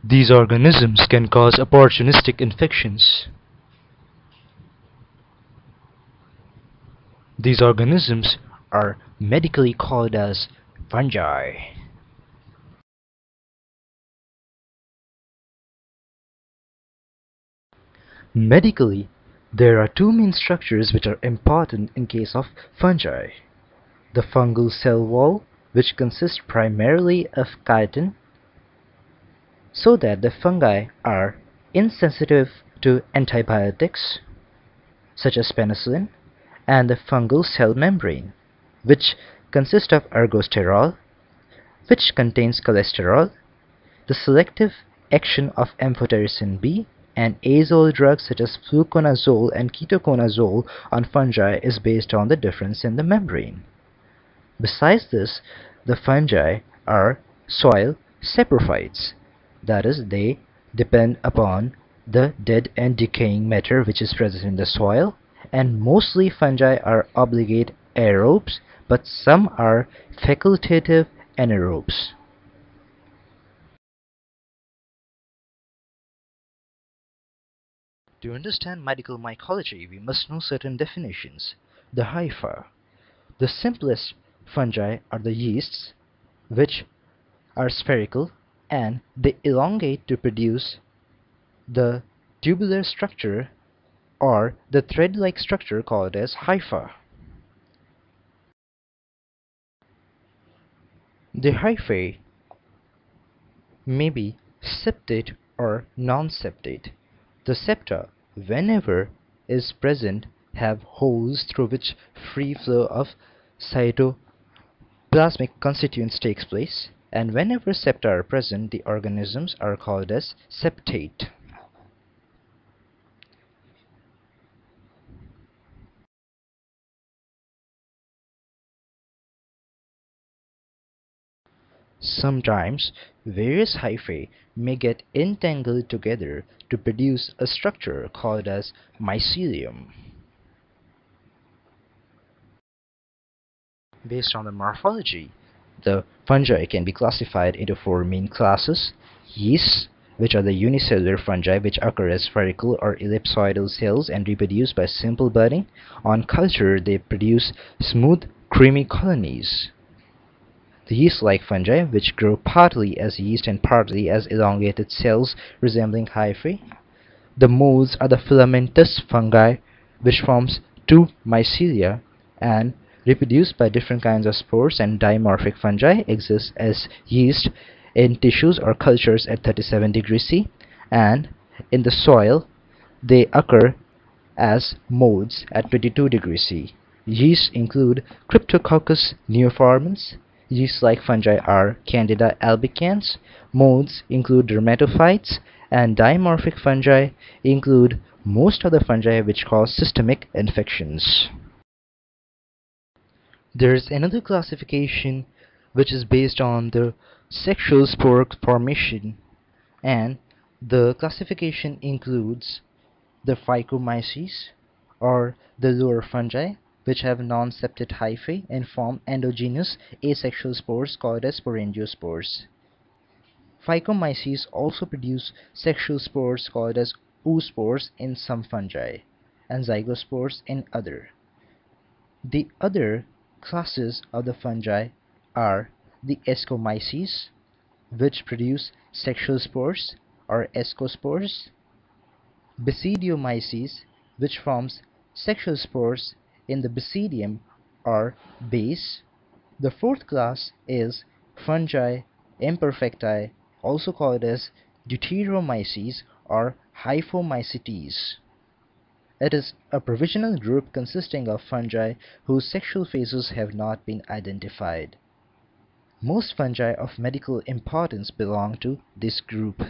These organisms can cause opportunistic infections. These organisms are medically called as fungi. Medically, there are two main structures which are important in case of fungi. The fungal cell wall, which consists primarily of chitin, so that the fungi are insensitive to antibiotics, such as penicillin, and the fungal cell membrane, which consists of ergosterol, which contains cholesterol, the selective action of amphotericin B, and azole drugs such as fluconazole and ketoconazole on fungi is based on the difference in the membrane. Besides this, the fungi are soil saprophytes, that is, they depend upon the dead and decaying matter which is present in the soil, and mostly fungi are obligate aerobes, but some are facultative anaerobes. To understand medical mycology, we must know certain definitions. The hypha. The simplest fungi are the yeasts, which are spherical and they elongate to produce the tubular structure or the thread-like structure called as hypha. The hyphae may be septate or non-septate. The septa, whenever is present, have holes through which free flow of cytoplasmic constituents takes place, and whenever septa are present, the organisms are called as septate. Sometimes, various hyphae may get entangled together to produce a structure called as mycelium. Based on the morphology, the fungi can be classified into four main classes: yeasts, which are the unicellular fungi which occur as spherical or ellipsoidal cells and reproduce by simple budding. On culture, they produce smooth, creamy colonies. The yeast-like fungi, which grow partly as yeast and partly as elongated cells resembling hyphae. The molds are the filamentous fungi, which forms two mycelia and reproduce by different kinds of spores, and dimorphic fungi exist as yeast in tissues or cultures at 37 degrees C, and in the soil they occur as molds at 22 degrees C. Yeasts include Cryptococcus neoformans. Yeast-like fungi are Candida albicans. Molds include dermatophytes, and dimorphic fungi include most of the fungi which cause systemic infections. There is another classification which is based on the sexual spore formation, and the classification includes the Phycomyces, or the lower fungi, which have non-septate hyphae and form endogenous asexual spores called as sporangiospores. Phycomyces also produce sexual spores called as oospores in some fungi, and zygospores in other. The other classes of the fungi are the Ascomyces, which produce sexual spores or ascospores; Basidiomyces, which forms sexual spores in the basidium or base. The fourth class is fungi imperfecti, also called as Deuteromyces or Hyphomycetes. It is a provisional group consisting of fungi whose sexual phases have not been identified. Most fungi of medical importance belong to this group.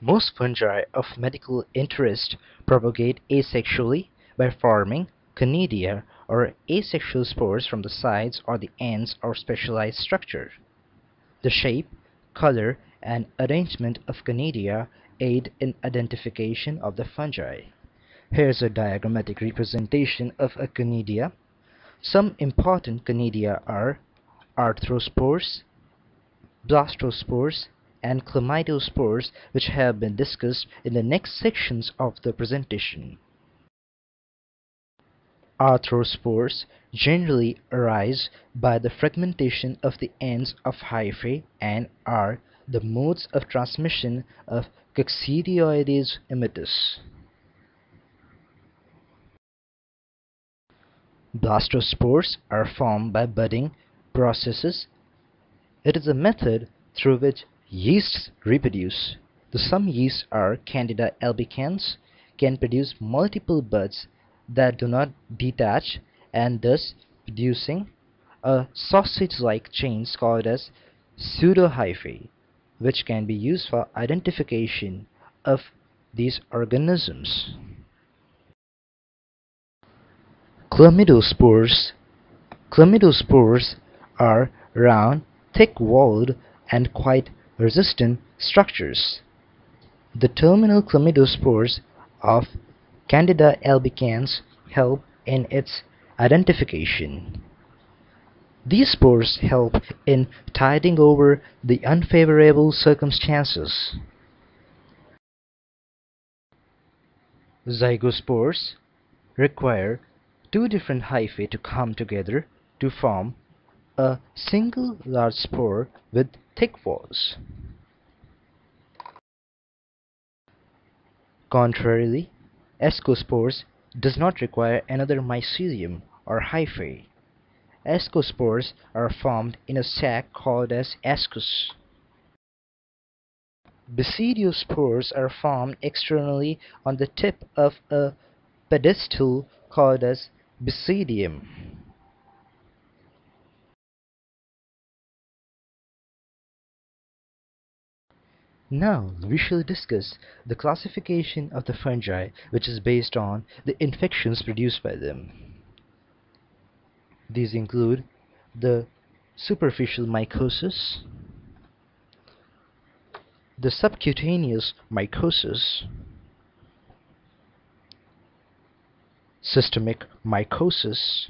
Most fungi of medical interest propagate asexually by forming conidia or asexual spores from the sides or the ends of specialized structure. The shape, color, and arrangement of conidia aid in identification of the fungi. Here's a diagrammatic representation of a conidia. Some important conidia are arthrospores, blastospores, and chlamydospores, which have been discussed in the next sections of the presentation. Arthrospores generally arise by the fragmentation of the ends of hyphae and are the modes of transmission of Coccidioides immitis. Blastospores are formed by budding processes. It is a method through which yeasts reproduce. Some yeasts are Candida albicans, can produce multiple buds that do not detach and thus producing a sausage-like chains called as pseudohyphae, which can be used for identification of these organisms. Chlamydospores Chlamydospores are round, thick-walled, and quite resistant structures. The terminal chlamydospores of Candida albicans help in its identification. These spores help in tiding over the unfavorable circumstances. Zygospores require two different hyphae to come together to form a single large spore with thick walls. Contrarily, ascospores does not require another mycelium or hyphae. Ascospores are formed in a sac called as ascus. Basidiospores are formed externally on the tip of a pedestal called as basidium. Now we shall discuss the classification of the fungi, which is based on the infections produced by them. These include the superficial mycosis, the subcutaneous mycosis, systemic mycosis,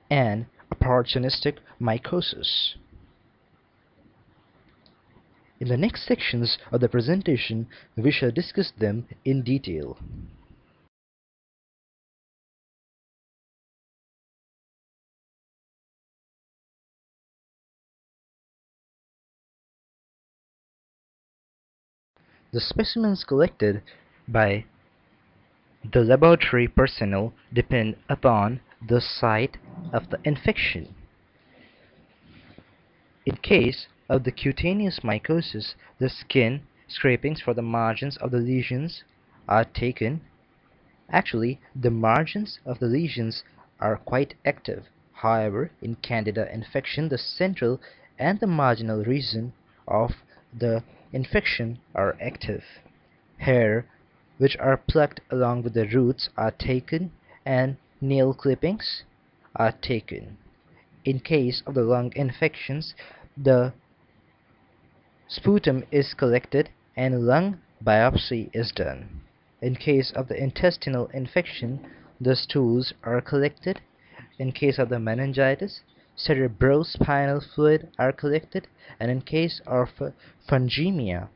and opportunistic mycosis. In the next sections of the presentation, we shall discuss them in detail. The specimens collected by the laboratory personnel depend upon the site of the infection. In case of the cutaneous mycosis, the skin scrapings for the margins of the lesions are taken. Actually, the margins of the lesions are quite active. However, in Candida infection, the central and the marginal region of the infection are active. Hair, which are plucked along with the roots, are taken, and nail clippings are taken. In case of the lung infections, the sputum is collected and lung biopsy is done. In case of the intestinal infection, the stools are collected. In case of the meningitis, cerebrospinal fluid are collected, and in case of fungemia,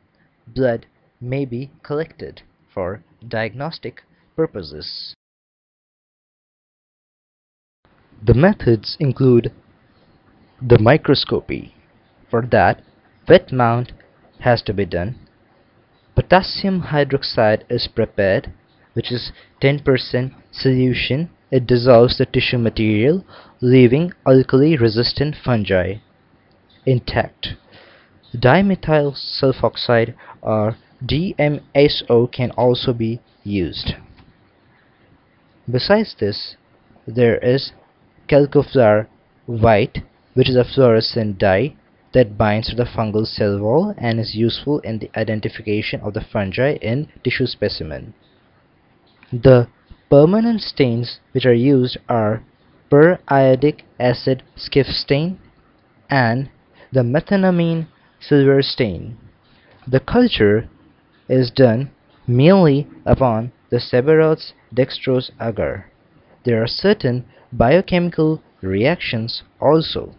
blood may be collected for diagnostic purposes. The methods include the microscopy. For that, wet mount has to be done. Potassium hydroxide is prepared, which is 10% solution. It dissolves the tissue material, leaving alkali-resistant fungi intact. Dimethyl sulfoxide or DMSO can also be used. Besides this, there is chalcofluor white, which is a fluorescent dye that binds to the fungal cell wall and is useful in the identification of the fungi in tissue specimen. The permanent stains which are used are periodic acid skiff stain and the methenamine silver stain. The culture is done mainly upon the Sebarots dextrose agar. There are certain biochemical reactions also.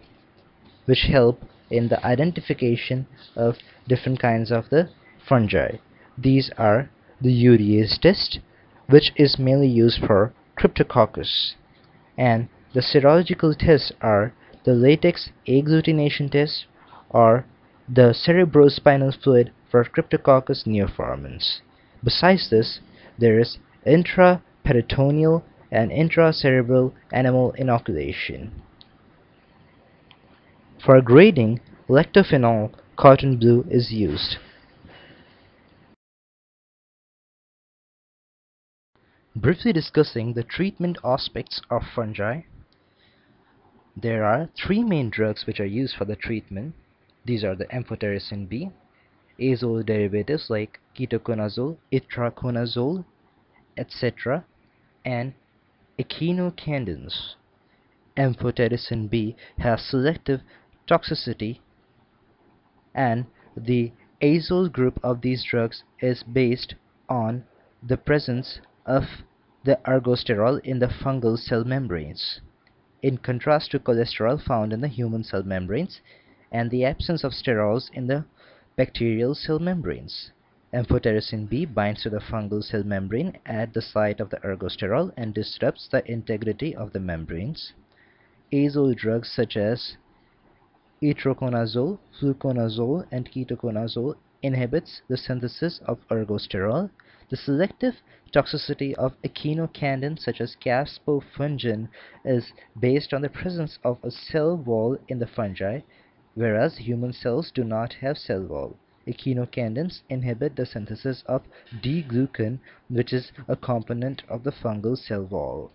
which help in the identification of different kinds of the fungi. These are the urease test, which is mainly used for Cryptococcus, and the serological tests are the latex agglutination test or the cerebrospinal fluid for Cryptococcus neoformans. Besides this, there is intraperitoneal and intracerebral animal inoculation. For grading, lactophenol cotton blue is used. Briefly discussing the treatment aspects of fungi, there are three main drugs which are used for the treatment. These are the amphotericin B, azole derivatives like ketoconazole, itraconazole, etc., and echinocandins. Amphotericin B has selective toxicity, and the azole group of these drugs is based on the presence of the ergosterol in the fungal cell membranes, in contrast to cholesterol found in the human cell membranes and the absence of sterols in the bacterial cell membranes. Amphotericin B binds to the fungal cell membrane at the site of the ergosterol and disrupts the integrity of the membranes. Azole drugs such as itraconazole, fluconazole, and ketoconazole inhibits the synthesis of ergosterol. The selective toxicity of echinocandins such as caspofungin is based on the presence of a cell wall in the fungi, whereas human cells do not have cell wall. Echinocandins inhibit the synthesis of D-glucan, which is a component of the fungal cell wall.